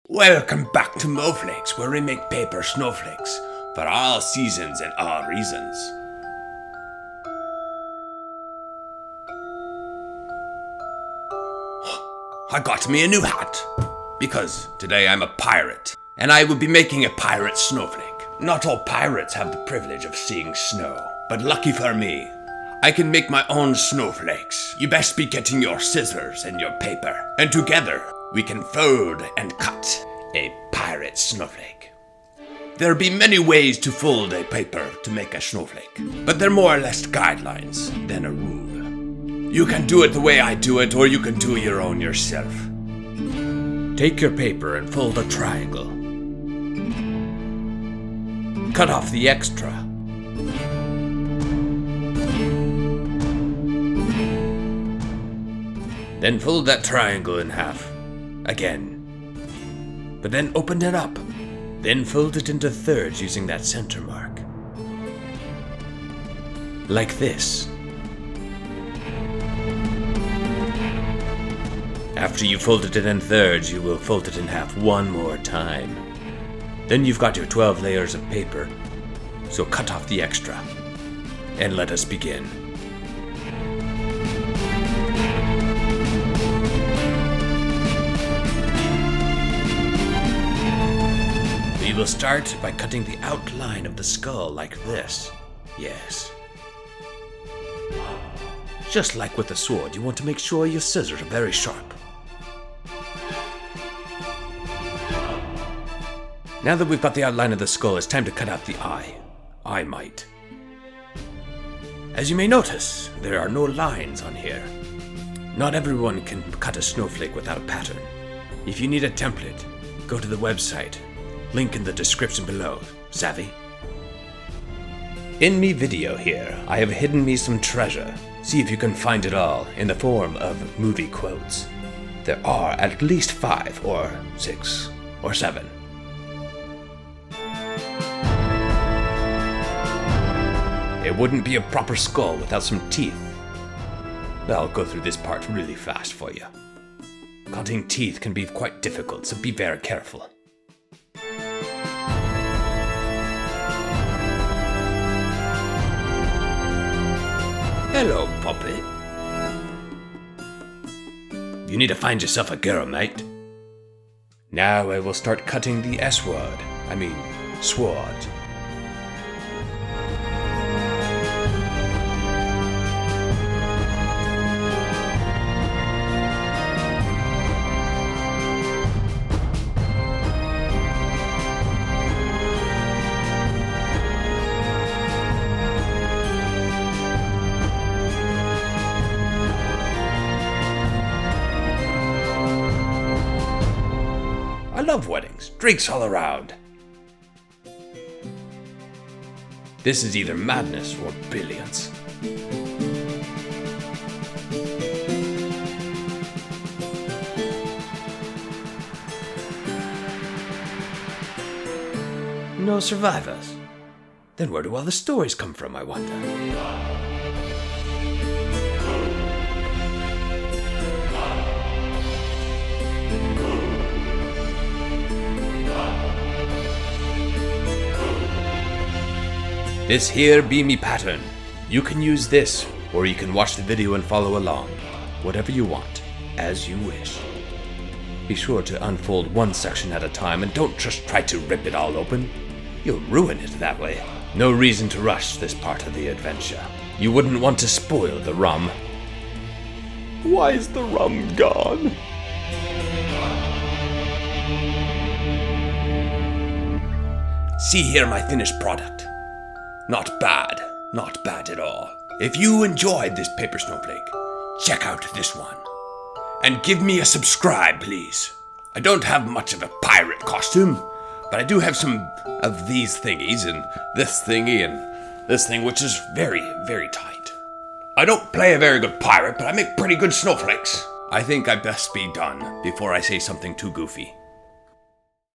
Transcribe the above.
Welcome back to Moflakes, where we make paper snowflakes for all seasons and all reasons. I got me a new hat, because today I'm a pirate, and I will be making a pirate snowflake. Not all pirates have the privilege of seeing snow, but lucky for me, I can make my own snowflakes. You best be getting your scissors and your paper, and together we can fold and cut a pirate snowflake. There be many ways to fold a paper to make a snowflake, but they're more or less guidelines than a rule. You can do it the way I do it, or you can do your own yourself. Take your paper and fold a triangle. Cut off the extra. Then fold that triangle in half. Again. But then open it up. Then fold it into thirds using that center mark. Like this. After you folded it in thirds, you will fold it in half one more time. Then you've got your 12 layers of paper, so cut off the extra. And let us begin. We will start by cutting the outline of the skull like this. Yes. Just like with a sword, you want to make sure your scissors are very sharp. Now that we've got the outline of the skull, it's time to cut out the eye. Eye mite. As you may notice, there are no lines on here. Not everyone can cut a snowflake without a pattern. If you need a template, go to the website. Link in the description below. Savvy? In me video here, I have hidden me some treasure. See if you can find it all in the form of movie quotes. There are at least 5 or 6 or 7. It wouldn't be a proper skull without some teeth. I'll go through this part really fast for you. Cutting teeth can be quite difficult, so be very careful. Hello, puppy. You need to find yourself a girl, mate. Now I will start cutting the S-word. Sword. I love weddings. Drinks all around. This is either madness or brilliance. No survivors. Then where do all the stories come from, I wonder? This here be me pattern. You can use this, or you can watch the video and follow along. Whatever you want, as you wish. Be sure to unfold one section at a time and don't just try to rip it all open. You'll ruin it that way. No reason to rush this part of the adventure. You wouldn't want to spoil the rum. Why is the rum gone? See here my finished product. Not bad at all. If you enjoyed this paper snowflake, check out this one. And give me a subscribe, please. I don't have much of a pirate costume, but I do have some of these thingies, and this thingy, and this thing, which is very, very tight. I don't play a very good pirate, but I make pretty good snowflakes. I think I best be done before I say something too goofy.